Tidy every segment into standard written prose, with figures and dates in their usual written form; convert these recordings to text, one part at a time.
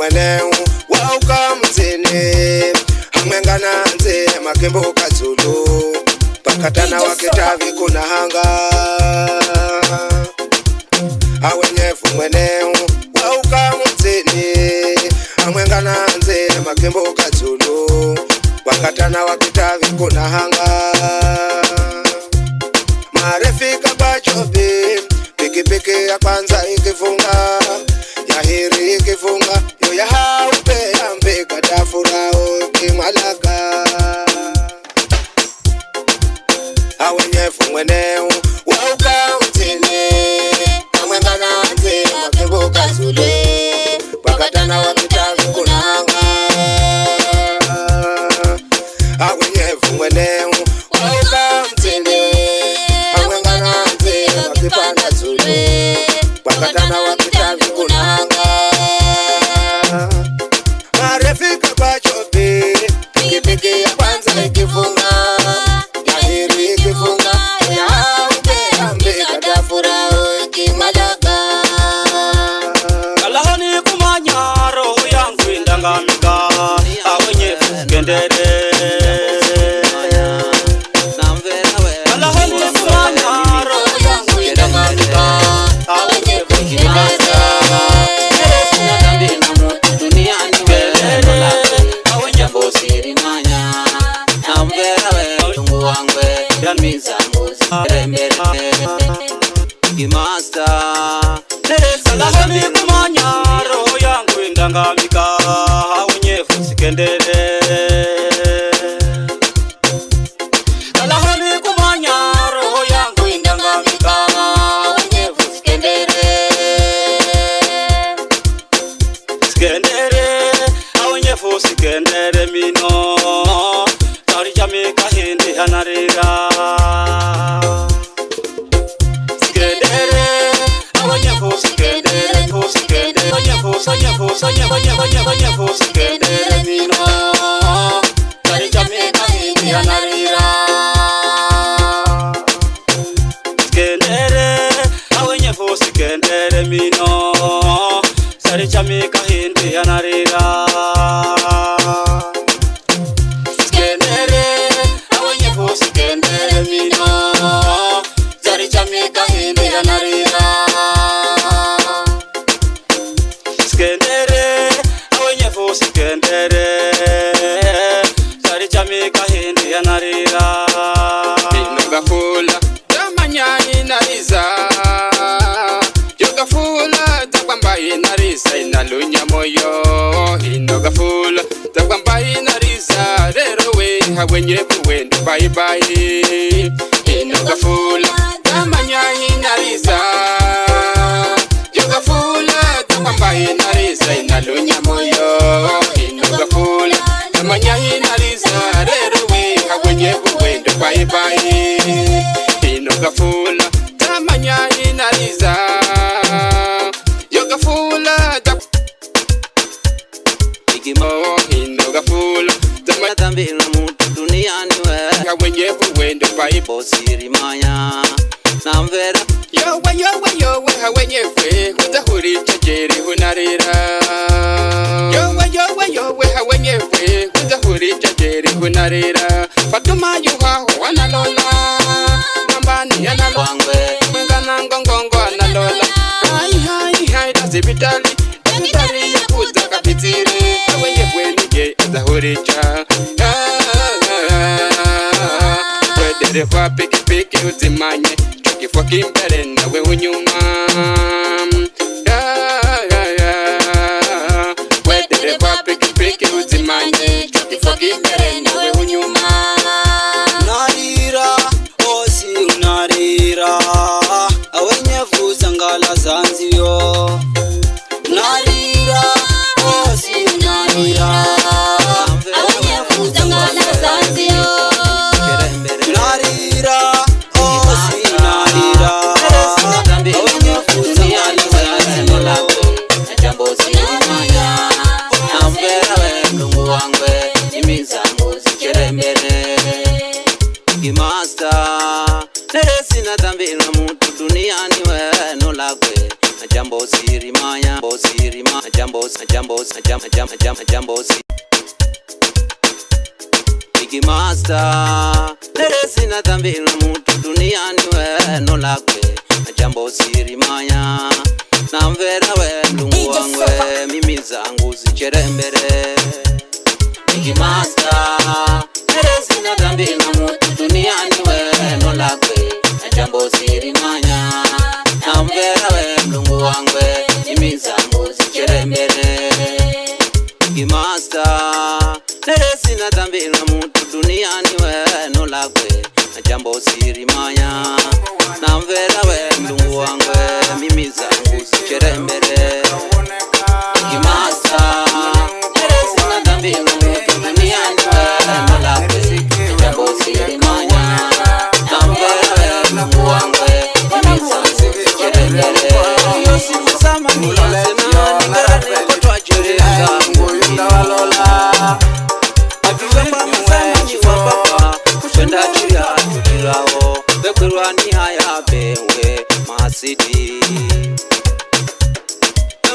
mweneu wauka mzini hamwengana nze makembo kazulu pakatana wakitavi kuna hanga awenyefu mweneu wauka mzini hamwengana nze makembo kazulu pakatana wakitavi kuna hanga marefika bachobi pikipiki ya kwanza ikifunga yahiri ikifunga yo ya haupe ya mbeka dafurao kimalaka awenyefu mweneu wauka mtini amwengana nze makembo kazulu pakatana wakitavi kuna hanga awenyefu mweneu wauka mtini amwengana nze makipanda zulu pakatana wakitavi kuna hanga marefika bachobi pikipiki ya kwanza ikifunga yahiri ikifunga ya haupe ya mbeka dafurao kimalaka kalahani kumanya roho yangu indangamika awenyefu gendere Salahani kumanya roho yangu indangamika awenyefu sikendere Salahani kumanya roho yangu indangamika awenyefu sikendere Sikendere awenyefu sikendere mino Tari jamika hindi hanarira Sikendere mino Tari jamika hindi hanarira Sikendere awenyefu sikendere mino Tari jamika hindi hanarira Sikendere awenyefu sikendere mino Tari jamika hindi hanarira Sikendere awenyefu sikendere Tari jamika hindi hanarira inogafula tamanya inariza yogafula takwamba inariza inalunya moyo inogafula takwamba inariza rero we hawenyefu wendo bye bye inogafula tamanya inariza yogafula takwamba inariza inalunya moyo inogafula tamanya inariza rero we hawenyefu wendo bye bye inogafula tamanya inariza yogafula igimo inogafula tamanya tambila mutu duniani we hawenyefu wendo bye bosiri manya namvera yowe hawenyefu hudahuri chajeri hunarira yowe hawenyefu hudahuri chajeri hunarira Fatuma yuha wanalola Mambani yanalola Mwengana ngongongo analola Hai dasibitali Dasibitali ya kuza kapitiri Hawenyefu nige azahuricha Wederefa piki piki uzimanye Chokifwa kimbere nawe unyuma Wederefa piki piki uzimanye Chokifwa kimbere nawe unyuma Narira osi unarira awenyefu sangala zanziyo Narira osi unarira awenyefu sangala zanziyo Narira osi unarira awenyefu na jambo si Big Master neresi na dhambi na mutu duniani we no lakwe na jambo siri manya na mvera we mlungu wangwe mimi zangu zicherembere Big Master neresi na dhambi na mutu duniani we no lakwe na jambo siri manya na mvera we mlungu wangwe mimi zangu zicherembere Big Master neresi na dhambi na mutu duniani we no lakwe na jambo siri manya na mvera we mlungu wangwe mimi zangu zicherembere Big Master neresi na dhambi na mutu duniani we no lakwe na jambo siri manya na mvera we mlungu wangwe mimi zangu zicherembere yosi msama ni asena ningarane kotwa jereza nguyunda walola Bekurwani haya bewe masidi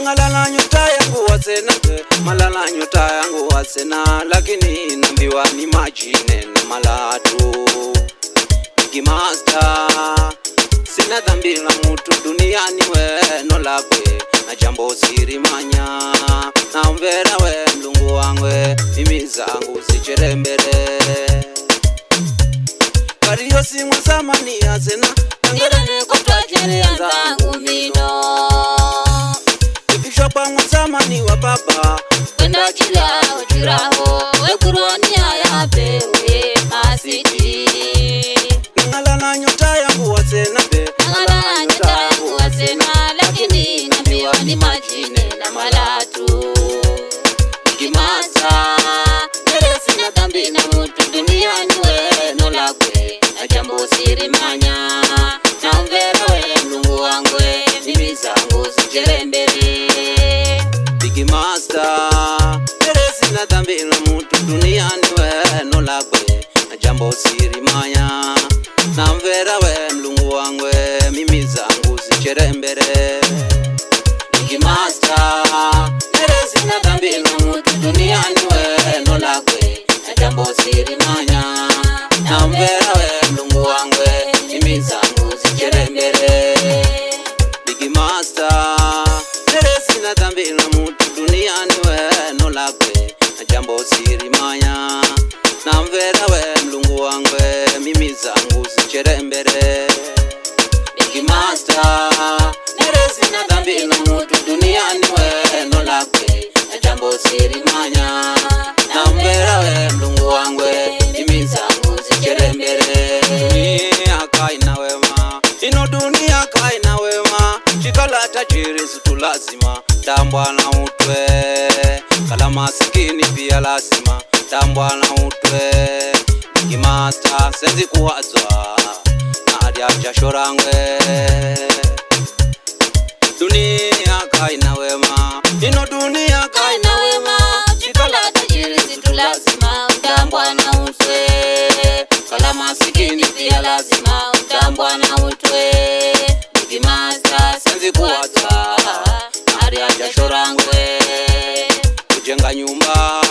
Ngalala nyota yangu wasena malala nyota yangu wasena lakini nambiwa ni majine na malatu Big Master sina dhambi na mutu duniani we no lakwe na jambo siri manya na mvera we mlungu wangwe mimi zangu zicherembere Kariyo simwa samani asena Nangirane kutwa jere yanzangu mino Ifishwa kwa mwasamani wa baba Kwenda chilao chiraho Wekurwani haya bewe masiti Ngalala nyota yangu wasena be Ngalala nyota yangu wasena Lakini nambiwa ni majine na malatu Big Master neresi na dhambi na mutu duniani we no lakwe na jambo siri manya na mvera we mlungu wangwe mimi zangu zicherembere Big Master neresi na dhambi na mutu duniani we no lakwe na jambo siri manya na mvera we mlungu wangwe mimi zangu zicherembere Big Master neresi na dhambi na mutu duniani we no lakwe na jambo siri manya na mvera we mlungu wangwe mimi zangu zicherembere Big Master neresi na dhambi na mutu duniani we no lakwe na jambo siri manya na mvera we mlungu wangwe mimi zangu zicherembere Big Master neresi na dhambi na mutu duniani we no lakwe na jambo siri manya na mvera we mlungu wangwe mimi zangu zicherembere Dunia kaina wema ino dunia kaina wema chikala tajiri situ lazima tambwa na utwe kala masikini pia lazima tambwa na utwe Big Master senzi kuwazwa na adia jashorangwe Dunia kaina wema ino dunia kaina wema chikala tajiri situ lazima tambwa na utwe kala masikini pia lazima tambwa na utwe Big Master senzi kuwazwa na adia jashorangwe kujenga nyumba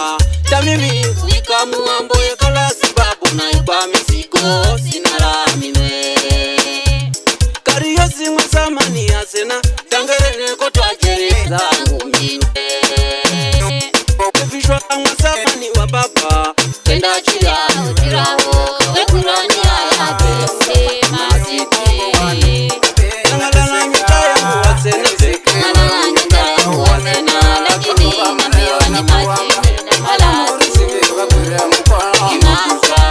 tamimi kuika muambo ya kala sababu na iba misiko sinaraminwe Kariyo simwa samani asena Tangerene kotwa jereza ngumine Ifishwa kwa mwasamani wa baba Kwenda chilao chiraho Wekurwani haya bewe masiti Ngalala nyota yangu wasena Ngalala nyota yangu wasena Lakini nambiwa ni majine na malatu Big Master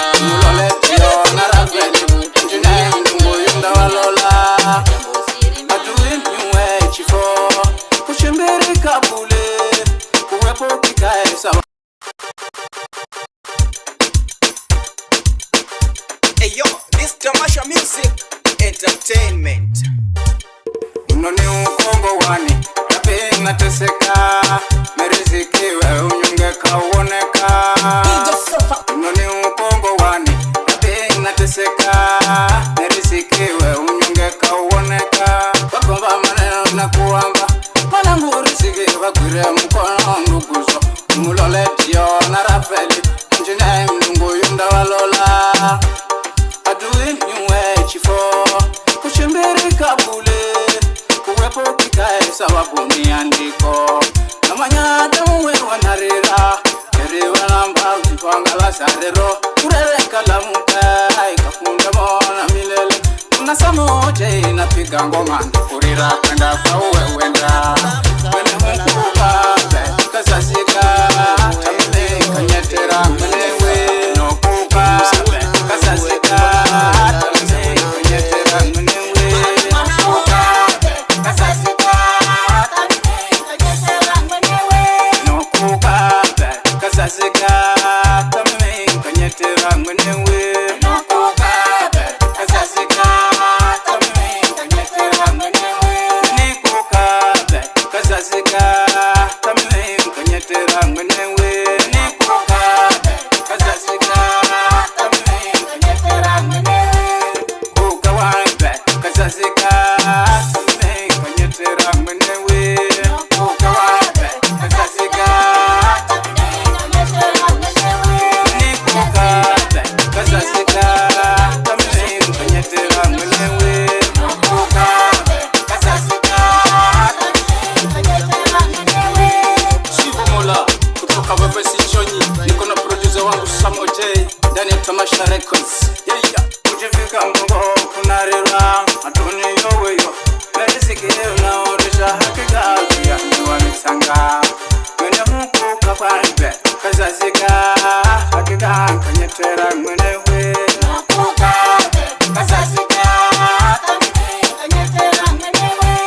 neresi na dhambi na mutu duniani we no lakwe Hey yo, this Tamasha Music Entertainment Unoni ukongo wani Rapi nateseka Merizikiwe unyunge kauoneka Unoni ukongo wani Rapi nateseka Merizikiwe unyunge kauoneka Wakomba maneno na kuamba Pananguri sige wakure mkono nduguzo Umulo Letio na Rafeli Njine mdungu yunda walola Adui nyue chifo Kushimbiri kabule Kuwepo kikae sababu ni andiko Namanyata mwe wanarira Keri wanamba utipangala sarero Kurele kalamuka Ikafunda mona milele Unasamo jay na piga ngoma Kurira kwenda kwa uwe wenda Mwene mkuka Kasasika Tamile kanyetera mwenewe Nokuka Kasasika Tamile kanyetera mwenewe Nokuka Kasasika Nokuka Kasasika Tamile kanyetera mwenewe Nokuka Kasasika Tamile kanyetera mwenewe Nikuka Kasasika Tamile kanyetera mwenewe Nikuka Kasasika Tamile kanyetera mwenewe Kuka waipe Kasasika Tamile kanyetera mwenewe Kuka waipe Kasasika Tamile kanyetera mwenewe Nikuka Kasasika Tamile kanyetera mwenewe Kuka Kasasika Shivu Mola kutoka Vavesi Chonyi, niko na producer wangu Samo J ndani ya Tamasha Records. Kujifika mbongo kunarira matuni yoweyo meriziki unaoresha hakika ya niwa misanga mwene hukuka kwaibe Kasasika hakika kanyetera mwenewe Nakuka Kasasika kanyetera mwenewe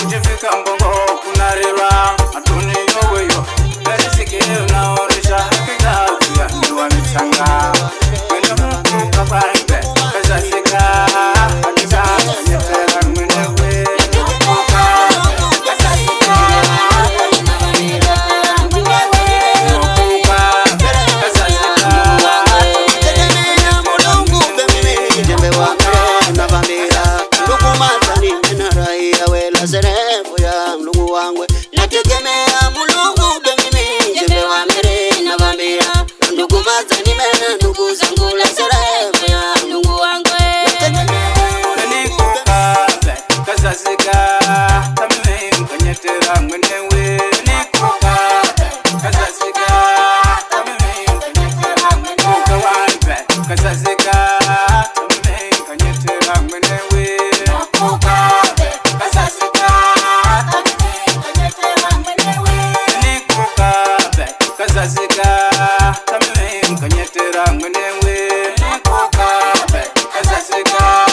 Kujifika mbongo kunarira matuni yoweyo meriziki unaoresha hakika ya niwa misanga mwene hukuka kwaibe Kasasika hakika kanyetera mwenewe Nakuka Kasasika Nategemea Mulungu bemimi jembe wa mere na vambira ndugu mazani mena ndugu zangu la serefu ya Mungu wangu Nikuka Kasasika Tamile kanyetera mwenewe Nikuka Kasasika Tamile kanyetera mwenewe Kuka waipe Kasasika Tamile kanyetera mwenewe Nakuka Kasasika Tamile kanyetera mwenewe Nikuka Kasasika Tamile kanyetera mwenewe Nikuka Kasasika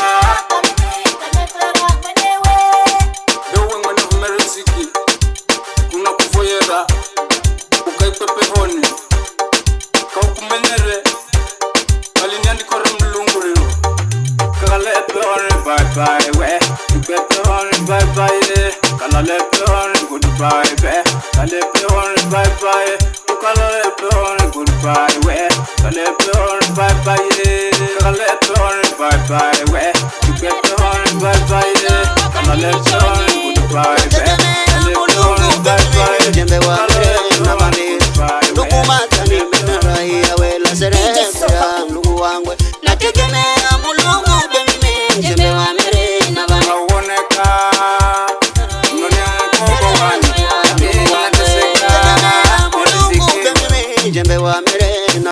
Ewe mwene humeriziki kuna kuvoyera ukaipepe honi kaukumenere kaliniandikore mlunguriro kakalepe honi bye bye we ipepe honi bye bye kalalepe honi goodbye be kalepe honi bye bye ukalepe honi goodbye we kalepe honi bye bye kalepe honi bye bye we ipepe honi bye bye kalalepe honi goodbye be kalepe honi bye bye jembe wa mere na vambira ndugu mazani mena raia wela serefu ya Mungu wangu nategemea Mulungu bemimi jembe wa mere na vambira Kaoneka Mnone mkogo wani jembe wa mere na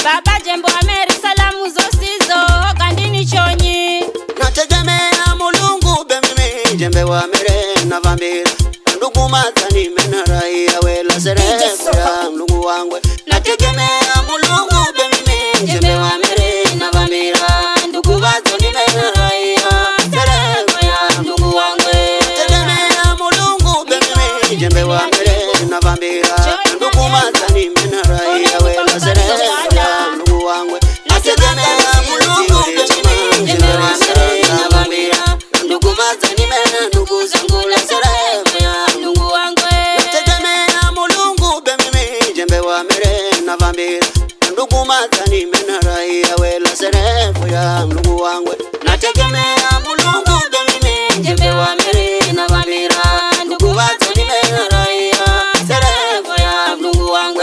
Baba jembe wa mere salamu zosizo kandini Chonyi nategemea Mulungu bemimi jembe wa mere na vambira ndugu mazani mena raia wela serefu ya Mungu wangu nategemea Mulungu bemimi jembe wa mere na vambira ndugu mazani mena raia serefu ya Mungu wangu nategemea Mulungu bemimi jembe wa mere na vambira ndugu mazani mena raia wela serefu ya Mungu wangu nategemea Mulungu bemimi jembe wa mere na vambira ndugu mazani mena ndugu zangu la serefu ya Mungu wangu nategemea Mulungu bemimi jembe wa mere na vambira ndugu mazani mena raia wela serefu ya Mungu wangu nategemea Mulungu bemimi jembe wa mere na vambira ndugu mazani mena raia serefu ya Mungu wangu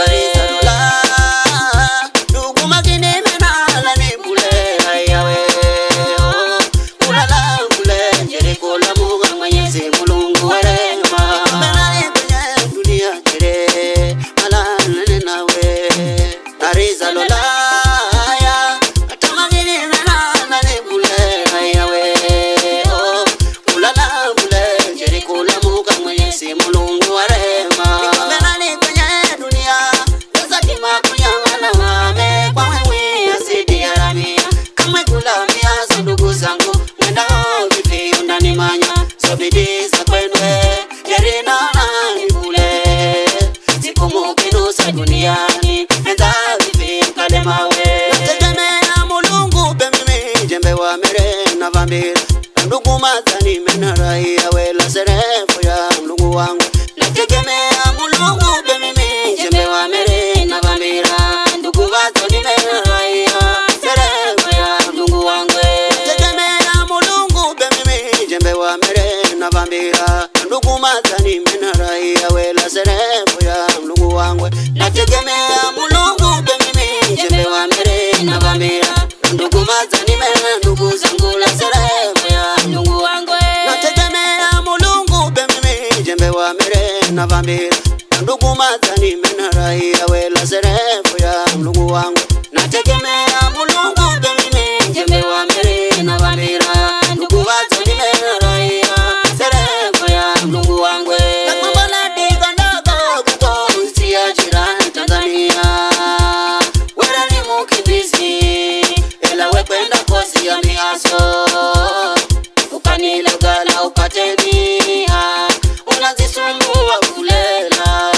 enza vivi kalemawe. Nategemea Mulungu be mimi jembe wa mere na vambira. Ndugu mazani menaraia wela serefu ya Mulungu wangu. Nategemea Mulungu be mimi jembe wa mere na vambira. Ndugu mazani menaraia serefu ya Mulungu wangu. Nategemea Mulungu be mimi jembe wa mere na vambira. Ndugu mazani menaraia wela serefu ya Mulungu wangu. Nategemea Mulungu be mimi jembe wa mere na vambira. Ndugu mazani menaraia ndugu zangu la serefu ya Mulungu wangu. Nategemea Mulungu be mimi jembe wa mere na vambira. Ndugu mazani menaraia wela serefu ya Mulungu wangu. Nategemea Mulungu be mimi jembe wa mere na vambira. Ndugu mazani menaraia serefu ya Mulungu wangu. Nakumbana diga ndogo kutosi ya jirani Tanzania. Wera ni mukimbizi ela wekwenda kosi ya miaso. Ukanilogala upateni unazisumbua kulela.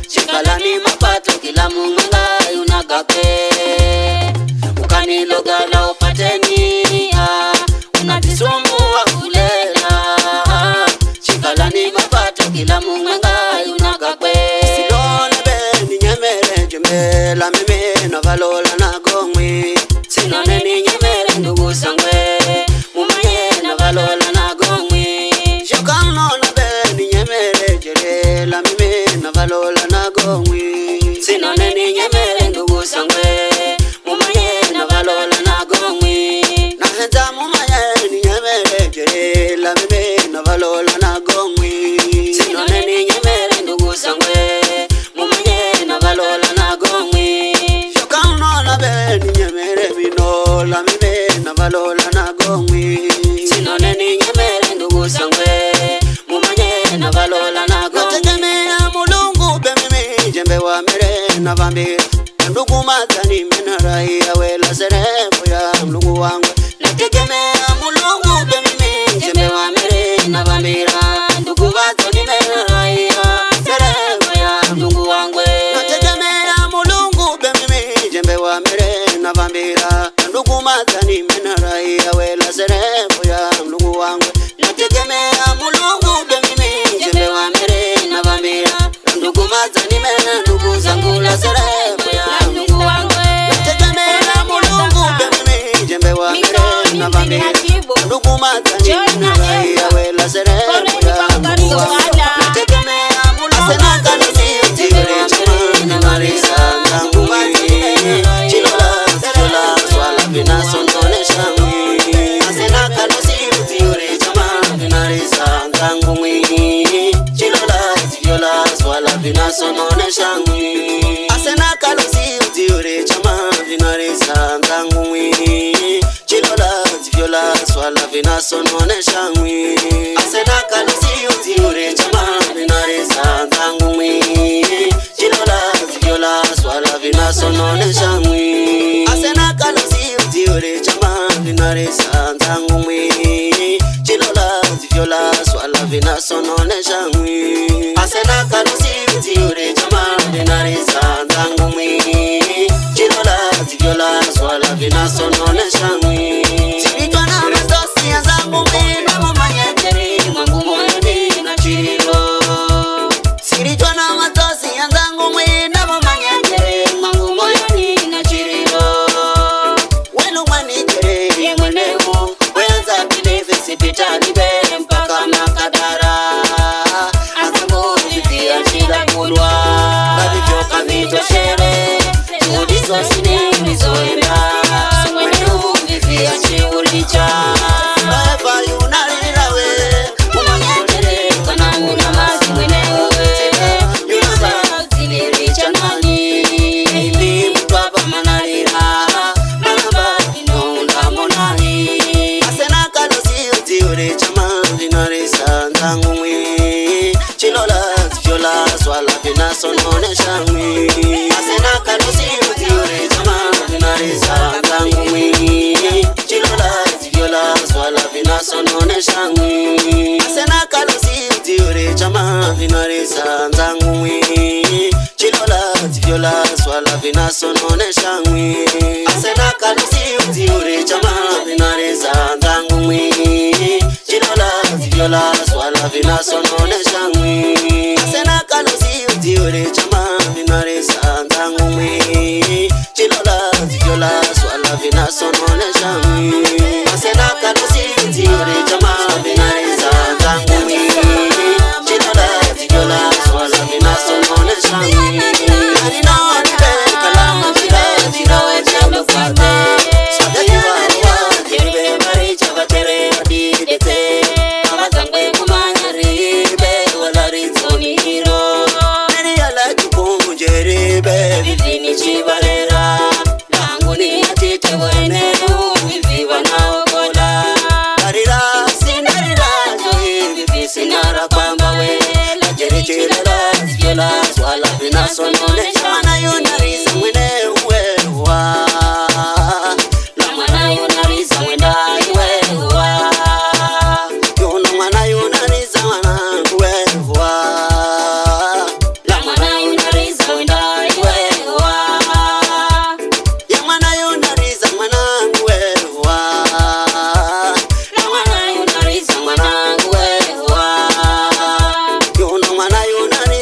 Shikalani mapato kila munga unagape. Ukanilogala upateni unazisumbua kulela. Shikalani mapato kila munga unagape. Silone be ni nyemere jembe la mimi na valola na gomwi. Sinone ni nyemere ndugu sangwe mumaye na valola na gomwi. Shokano na be ni nyemere jere la mimi na valola na gomwi. Sinone ni nyemere ndugu sangwe mumaye na valola na gomwi. Na heza mumaye ni nyemere jere la mimi na valola na gomwi. Sinone ni nyemere ndugu sangwe mumaye na valola na gomwi. Shokano na be ni nyemere bino la mimi na valola na gomwi. Sinone ni nyemere ndugu sangwe mumaye na valola na gomwi. Nategemea Mulungu be mimi jembe wa mere na vambira. Ndugu mazani menaraia wela serefu ya Mulungu wangu. Nategemea Mulungu be mimi jembe wa mere na vambira. Ndugu mazani menaraia serefu ya Mulungu wangu. Nategemea Mulungu be mimi jembe wa mere na vambira. Ndugu mazani menaraia wela serefu ya Mulungu wangu. Nategemea Mulungu be mimi jembe wa mere na vambira. Ndugu mazani menaraia ndugu zangu la serefu ya Mulungu wangu. Nategemea Mulungu be mimi jembe wa mere na vambira. Ndugu mazani menaraia wela serefu ya Mulungu wangu. Nategemea Mulungu mazani menaraia chama marisa zangu mani. Chilola chilola swala vina sonone shami. Asena kalosi utiure chama marisa zangu mani. Chilola chilola swala vina sonone shami. Asena kalosi utiure chama marisa zangu mani. Chilola chilola swala vina sonone shami. Asena kalosi utiure chama marisa zangu mani. Chilola chilola swala vina sonone shami. Asena kalosi utiure chama marisa zangu mani. Chilola chilola swala vina sonone shami. Asena kalosi utiure chama marisa zangu mani. Chilola chilola swala vina sonone shami. Sibitwa na masosi ya zangu mimi na mumanye jeri mwangu moyoni na chiro. Sibitwa na masosi ya zangu mimi na mumanye jeri mwangu moyoni na chiro. Wenu mwani jeri mweneu wenza bilivi sipitali be mpaka Makadara. Asambu vivia shida kulwa Babivyo kavito shere Judizo sini mizoenda Mweneu vivia shiulicha Maefa yunalirawe Umanyendere kana unamazi mweneu Yunaza ziliricha nani Ibi mtwapa manarira Manaba inonda monani. Asena kalosi utiure chama vinarisa zangu mwi. Chilola tifyola swala vina sonone shangwi. Asena kalosi utiure chama vinarisa zangu mwi. Chilola tifyola swala vina sonone shangwi. Asena kalosi utiure chama vinarisa zangu mwi. Chilola tifyola swala swala vinasononesha mwi asena kalusi uziure chama vinareza ndangu mwi chilola viola swala vinasononesha mwi asena kalusi uziure chama vinareza ndangu mwi chilola viola swala vinasononesha mwi asena kalusi uziure chama vinareza ndangu mwi chilola viola swala vinasononesha mwi swala vinasononesha mwana yunariza mwene uwewa la mwana yunariza mwenda iwewa yuno mwana yunariza mwana uwewa la mwana yunariza mwenda iwewa ya mwana yunariza mwana uwewa la mwana yunariza mwana uwewa yuno mwana yunariza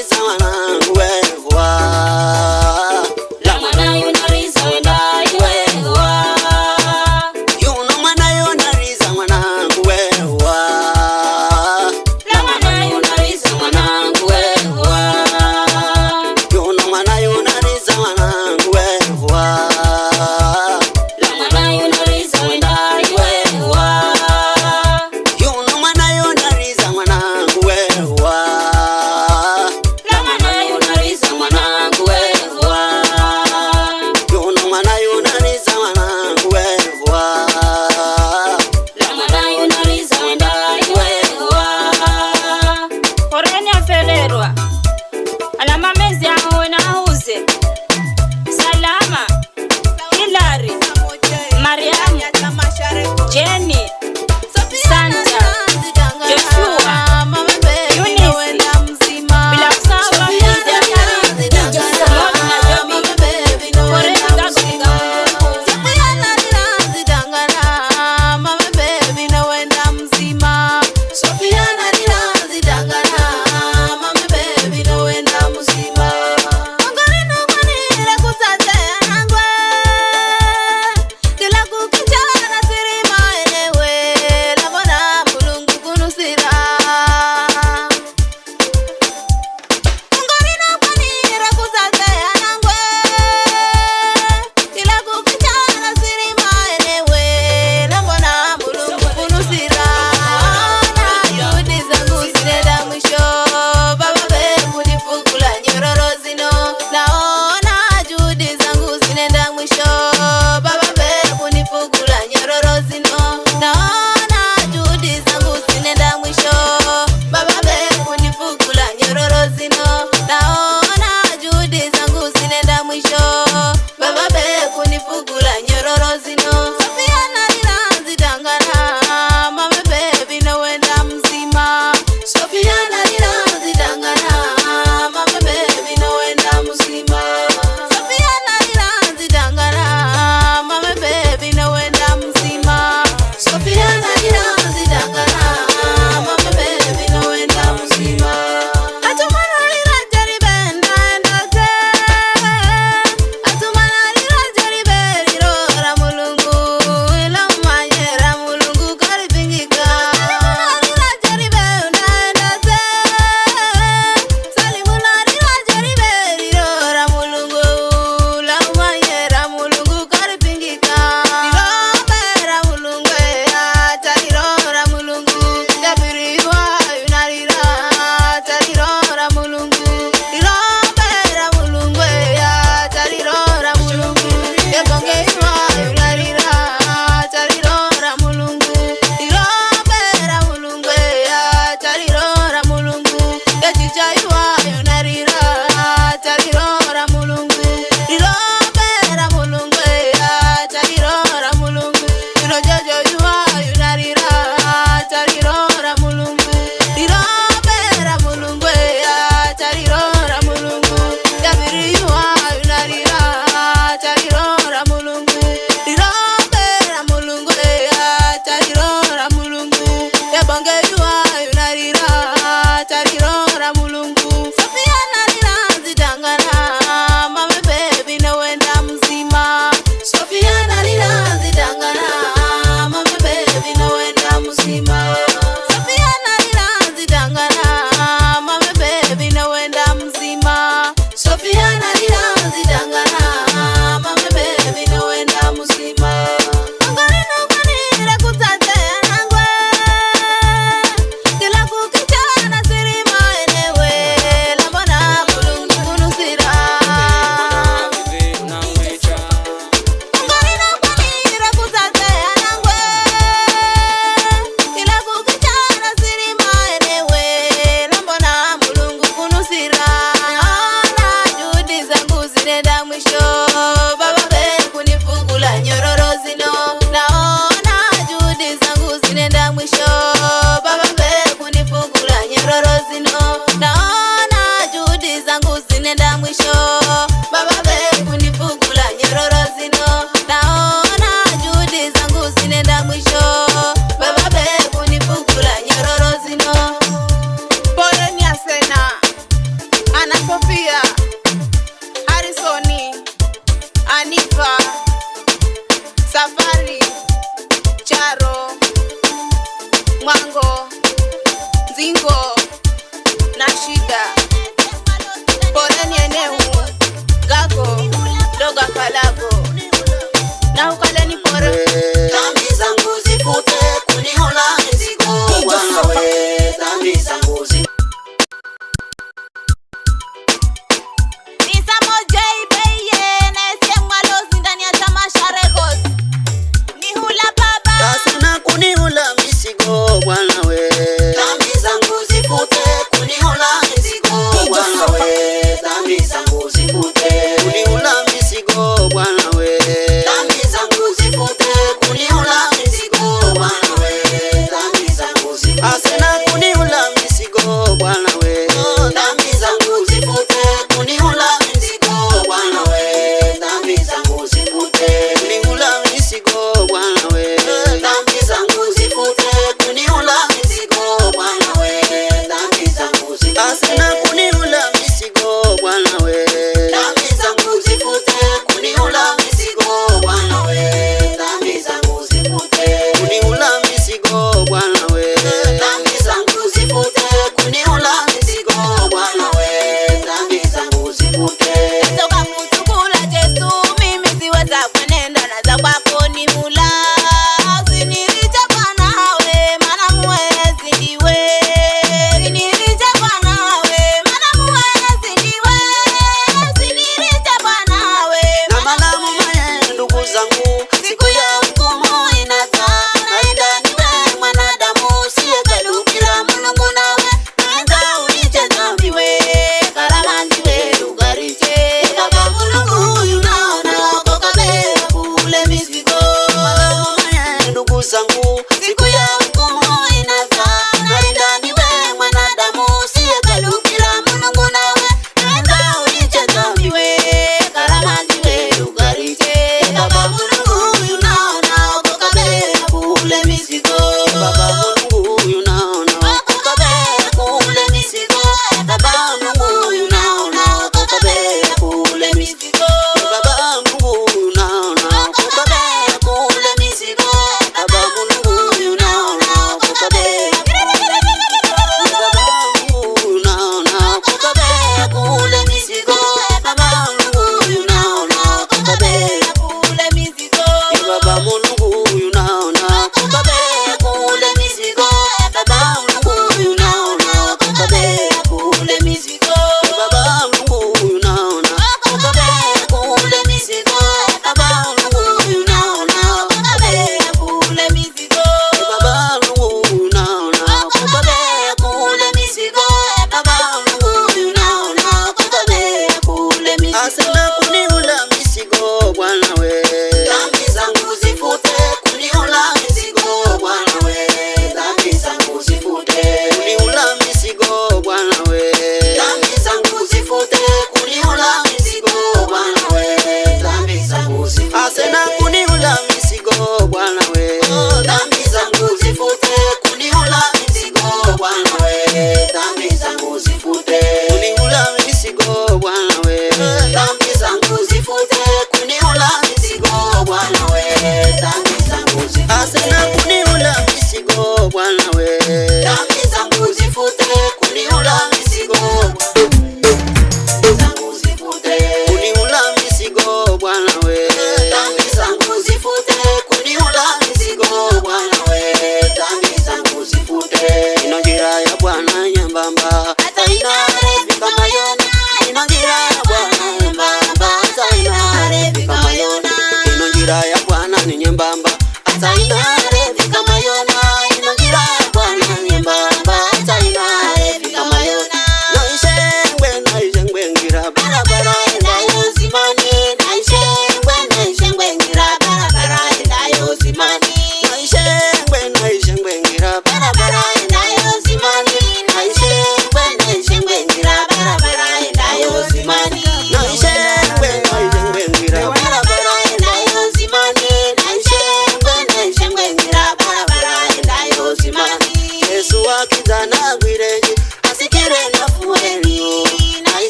baba be kunifungula nyororo zino. Naona juhudi zangu zinenda mwisho, baba be kunifungula nyororo zino. Naona juhudi zangu zinenda mwisho, baba be kunifungula nyororo zino. Naona juhudi zangu zinenda mwisho, baba be kunifungula nyororo zino. Pole ni Asena, Ana Sofia, Harrisoni,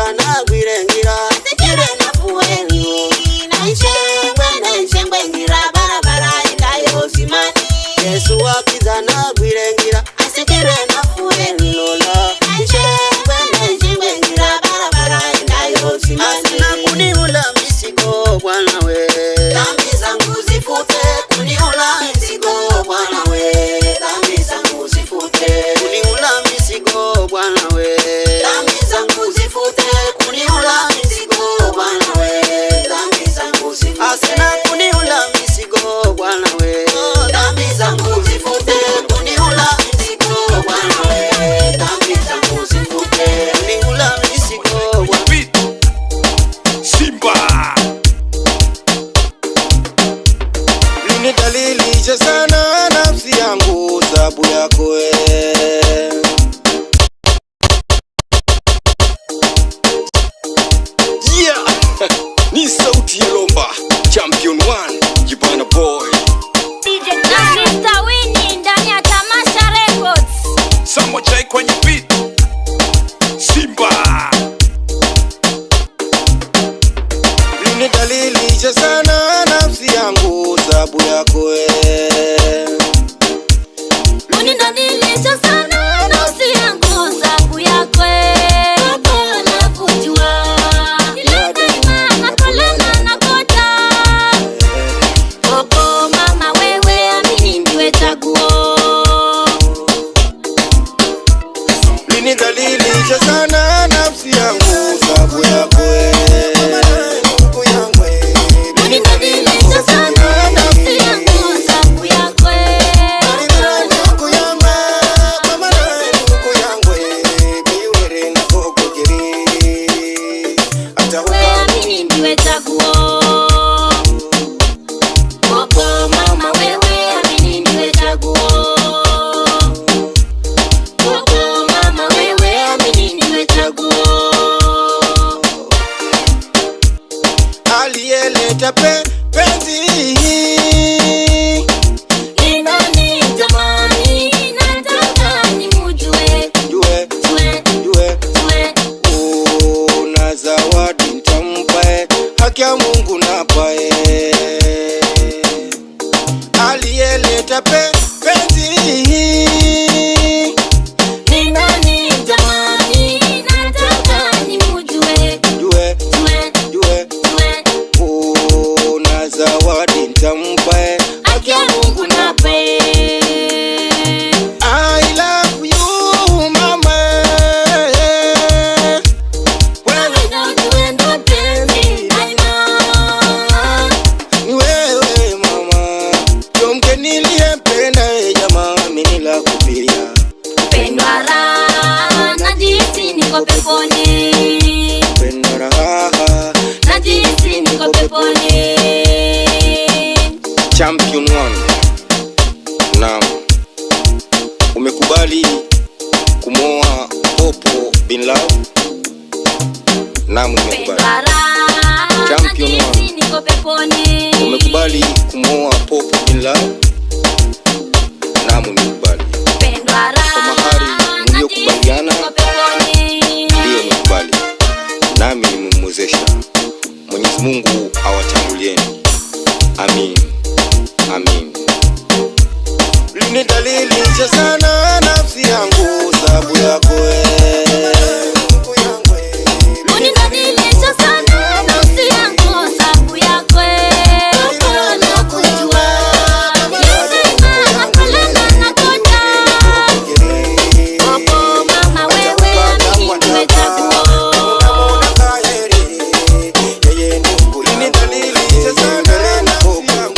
wakizana gwirengira asikire nafueni na ishengwe ngira barabara itayo simani. Yesu wakizana gwirengira asikire nafueni lola ishengwe ngira barabara itayo simani. asina kuniula misigo Bwana we, dhambi zangu zifute, kuniula misigo Bwana we, dhambi zangu zifute, kuniula misigo Bwana we, dhambi zangu zifute, kuniula misigo Bwana we, dhambi zangu zifute, asina kuniula misigo Bwana we, dhambi zangu zifute, kuniula misigo Bwana we, dhambi zangu zifute, kuniula misigo Bwana. Simba Unidhalilisha sana nafsi yangu sababu yako wewe. Yeah, ni sauti ya Lomba Champion 1 Jibana boy. Na Mr. Winnie ndani ya Tamasha Records. Samo J kwenye beat. Simba Unidhalilisha sana nafsi yangu sababu yako wewe. Unidhalilisha sana nafsi yangu sababu yako Baba nakujua. Ila daima nakolana nakota. Baba mama wewe amini ndiwe chaguo. Unidhalilisha sana nafsi yangu sababu yako wewe. Unidhalilisha sana nafsi yangu sababu yako wewe amini ndiwe chaguo. Baba mama wewe amini ndiwe chaguo. Baba mama wewe amini ndiwe chaguo. Aliyeleta penzi Ni nani jamani, nataka nimujue. jue Jue. na zawadi nitampa, haki ya Mungu napae. Aliyeleta penzi Ni nani jamani, nataka nimujue. jue Jue. na zawadi nitampa, Haki ya Mungu nape. I love you mama. Wewe ndo penzi daima. Ni wewe mama, ndio mke niliyempenda, jamaa mimi la kupia. Pendwa raha, najihisi niko peponi. Penda raha Najihisi niko peponi. Champion 1. Naam, umekubali kumoa Popo Bin Love? Naam, umekubali. Pendwa raha, Champion najihisi one. niko peponi. Umekubali kumoa Popo Bin Love? Naam, umekubali. Pendwa raha, Kwa mahari mliokubaliana? najihisi niko peponi. Ndio, umekubali. Nami nimemwezesha. Mwenyezi Mungu awatangulieni. Amin. Amin. Unidhalilisha sana nafsi yangu sababu yako wewe. Unidhalilisha sana nafsi yangu sababu yako Baba nakujua. Ila daima nakolana nakota. Baba mama wewe amini ndiwe chaguo. Unidhalilisha sana nafsi yangu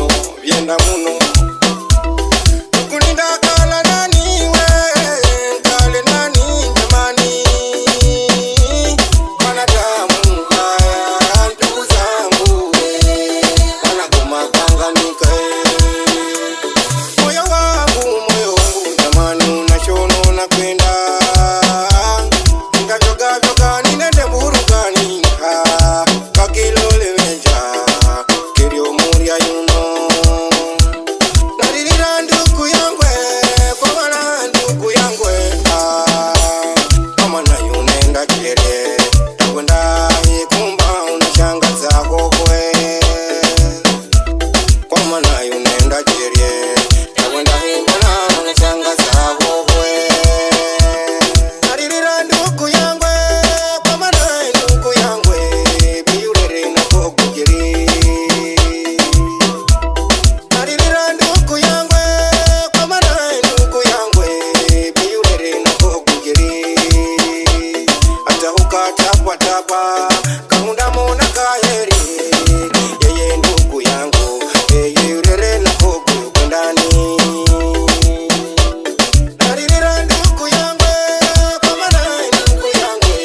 muno byenda muno tukuninda kala nani we kale nani jamani wanadamu haya ndugu zangu wanagoma kanganika moyo wangu jamani unashono na kwenda ngajoga joga ninende burukani kakilole meja kirio muria yuno naririra ndugu yangwe kwa wana ndugu yangwe kama na yunenda kiere takwenda ikumba unashangaza kokwe kwa mana yunenda kiere takwenda ikumba unashangaza kokwe naririra ndugu yangwe kwa mana ndugu yangwe biurere na kokugiri naririra ndugu yangwe kwa mana ndugu yangwe biurere na kokugiri hata ukatapwa tapa kaunda mona kaheri yeye ndugu yangu yeye urere na kogu kwendani naririra ndugu yangwe kwa mana ndugu yangwe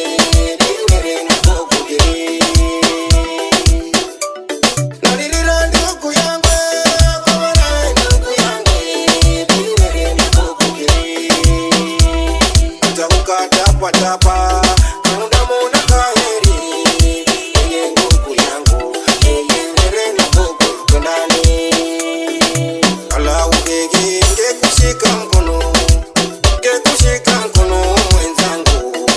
biurere na kokugiri naririra ndugu yangwe kwa mana ndugu yangwe biurere na kokugiri hata ukatapwa tapa kaunda mona kaheri yeye ndugu yangu yeye urere na kogu kwendani ala ugege ngekushika mkono mwenzangu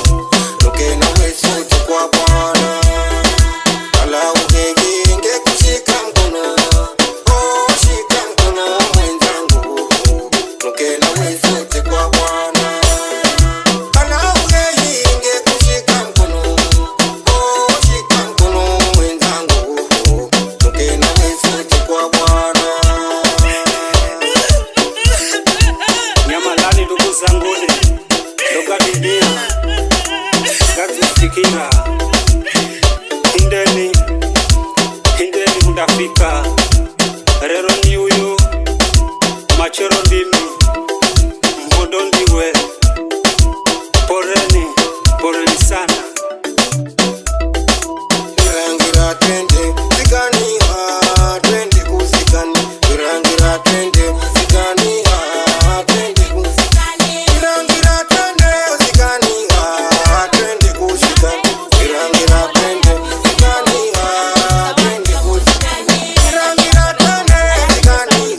ruke na wesote kwa Bwana ala ugege ngekushika mkono shika mkono mwenzangu ruke na wesote kwa Bwana ala ugege ngekushika mkono shika mkono mwenzangu ruke na wesote kwa Bwana Nyamalani ndugu zanguni toka dunia gazisikira hindeni mundafika rero ni uyu machero ndimi mhondo ndiwe poreni sana Virangira twende zikani twende kuzikani virangira twende zikani twende kuzikani virangira twende zikani twende kuzikani virangira twende zikani twende kuzikani virangira twende zikani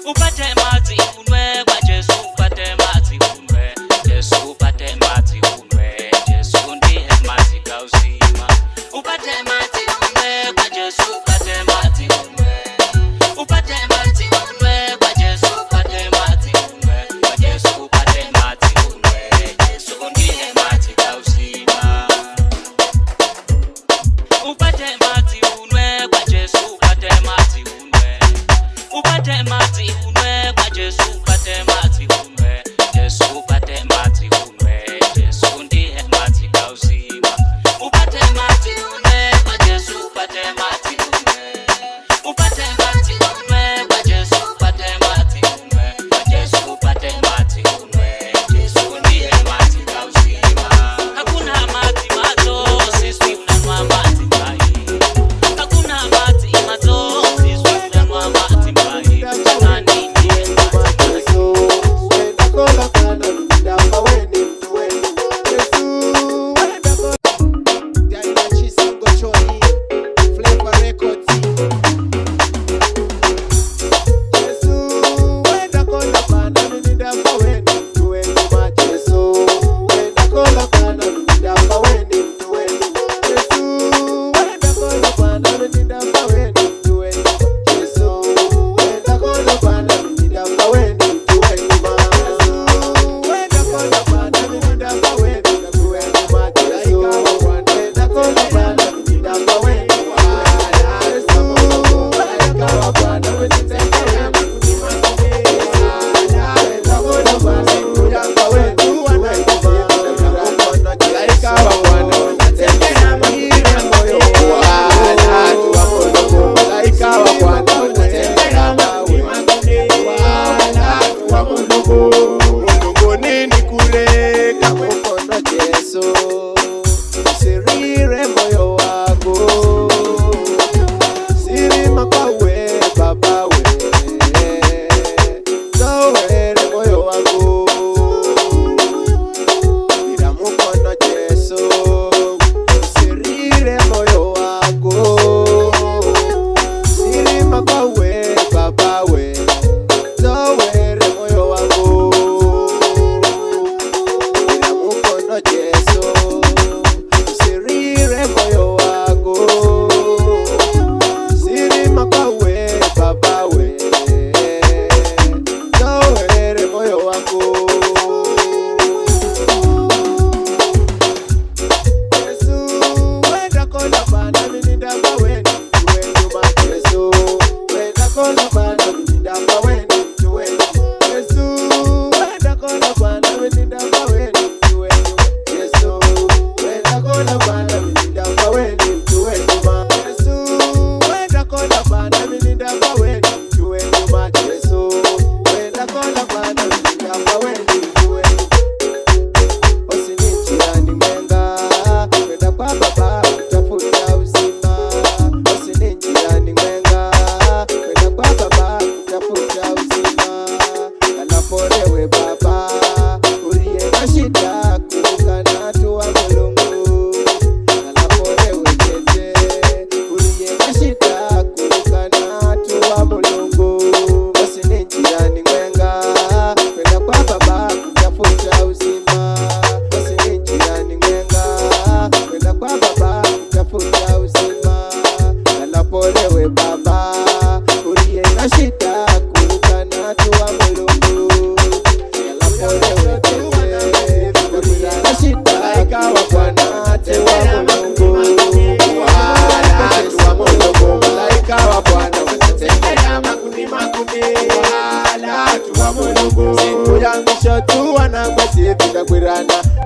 upate maji unwe kwa Yesu, upate maji unwe Yesu, upate maji unwe Yesu ndiye maji ya uzima. Upate maji unwe kwa Yesu, upate maji unwe, upate maji unwe kwa Yesu, upate maji unwe kwa Yesu, upate maji unwe Yesu ndiye maji ya uzima. Upate maji unwe kwa Yesu, upate maji unwe, upate maji unwe kwa Yesu, upate maji unwe Yesu, upate maji unwe Yesu ndiye maji ya uzima. Upate maji unwe kwa Yesu, upate maji unwe, upate maji unwe kwa Yesu, upate maji unwe kwa Yesu, upate maji unwe Yesu ndiye maji ya uzima. Hakuna maji mato, sisi tunanwa maji mai. Hakuna maji mato, sisi tunanwa maji mai. Nani ndiye maji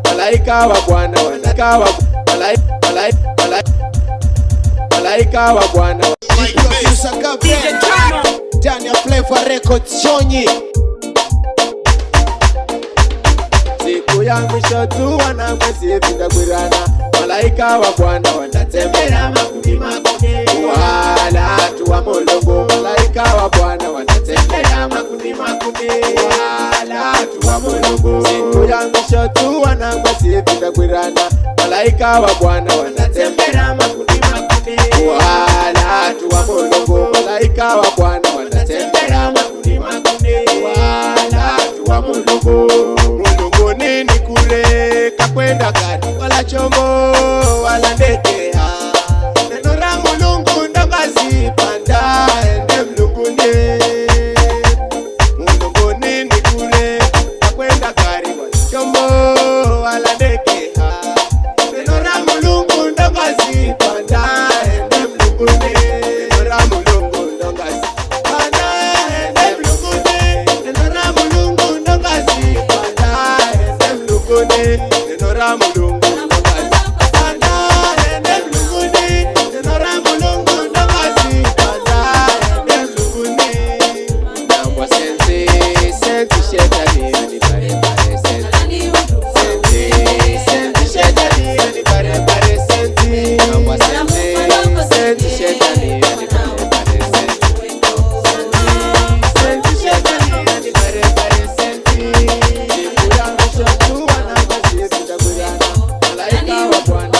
malaika wa Bwana, malaika wa Bwana. Daniel Flavor Records Shonyi. Siku ya mwisho tu wana mwezi vitagwirana, malaika wa Bwana watatembea makundi makundi, wala watu wa Mulungu. Malaika wa Bwana watatembea makundi makundi, wala watu wa Mulungu. Siku ya mwisho tu wana mwezi vitagwirana, malaika wa Bwana watatembea makundi makundi, wala watu wa Mulungu. Malaika wa Bwana watatembea makundi makundi. senti shetani yani bare bare senti senti shetani yani bare bare senti namba senti senti shetani yani bare bare senti senti shetani yani bare bare senti kula mshotu wana basi kudaburiana malaika wa Bwana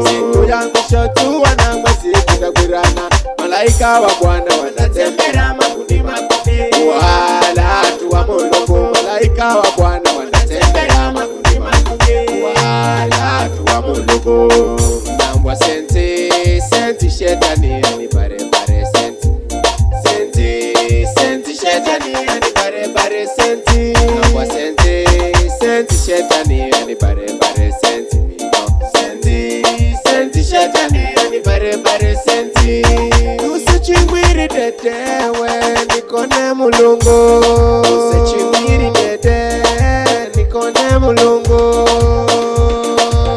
siku yangu shotu wanamwezi kudaburiana malaika wa Bwana wanatembea makundi makundi wala tu wa Mungu malaika wa Bwana wanatembea makundi makundi wala tu wa Mungu namba senti senti shetani yani bare bare senti senti senti shetani yani bare bare senti namba senti senti shetani yani bare bare senti senti senti shetani yani bare bare senti usichimwiri tetewe nikone mulungu usichimwiri tete nikone mulungu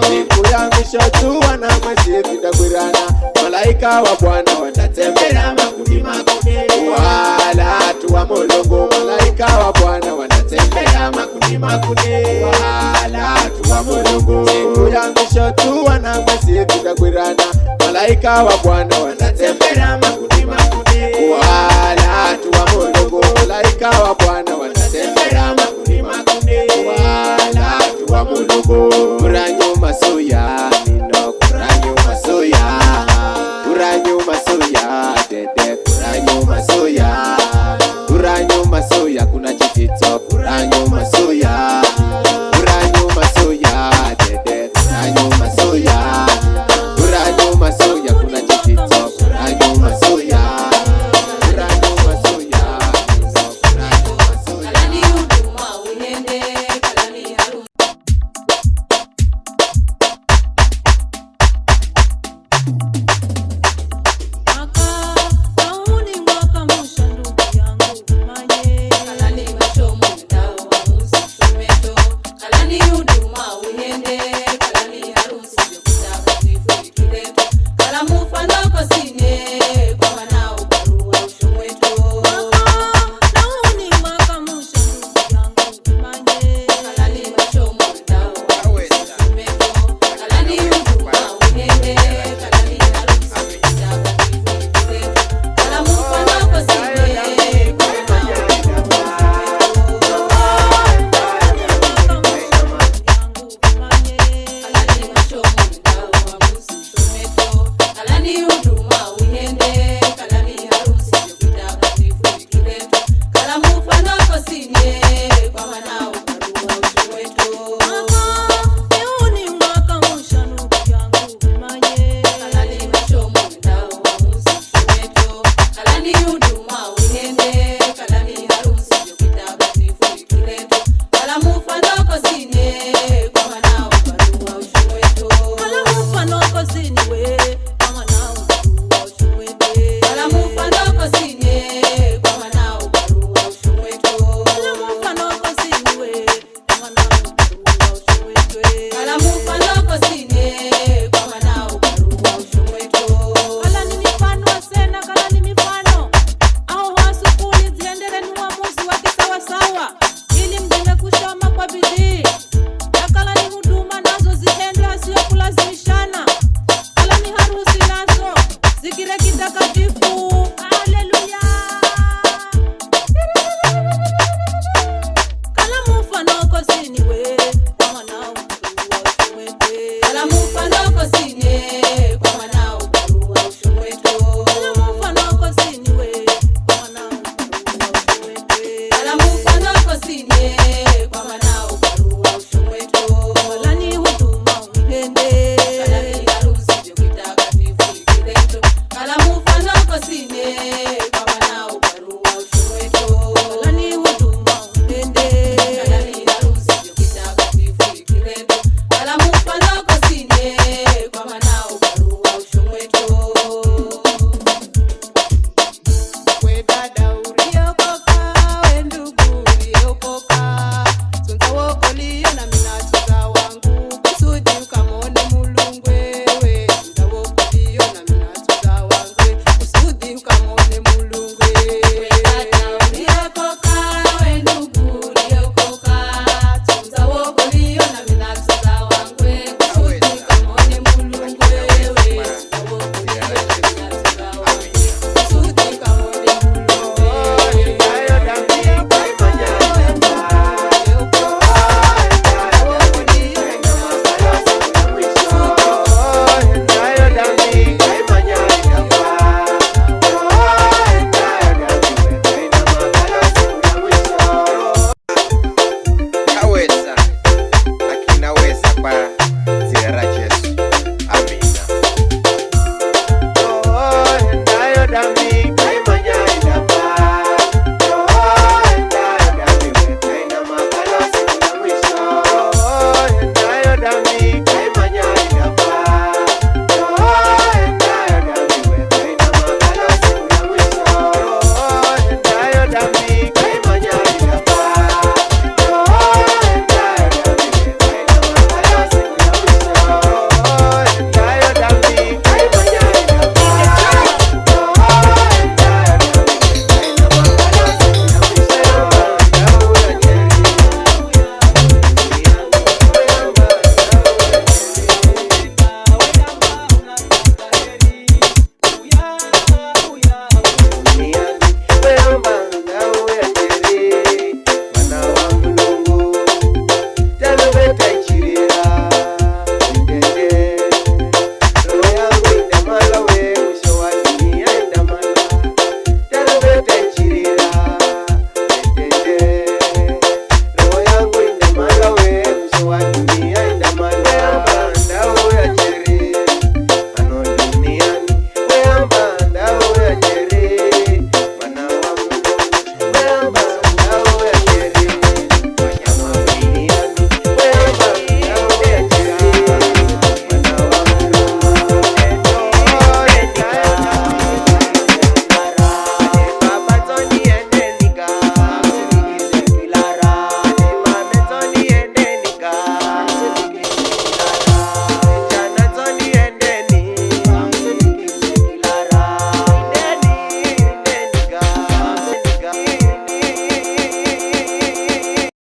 siku yangu shotu wanamwezi kudaburiana malaika wa Bwana watatembea makundi makundi wala tu wa mulungu malaika wa Bwana wanatembea makundi makundi wala tu wa mulungu siku yangu shotu wanamwezi kudaburiana malaika wa Bwana wanatembea makundi makundi wala tu wa mulungu malaika wa Bwana wanatembea makundi makundi wala tu wa mulungu kuranyo masuya nino kuranyo masuya dede kuranyo masuya kuna chitito kuranyo masuya dede kuranyo masuya kuna chitito kuranyo masuya Kala mufa noko sine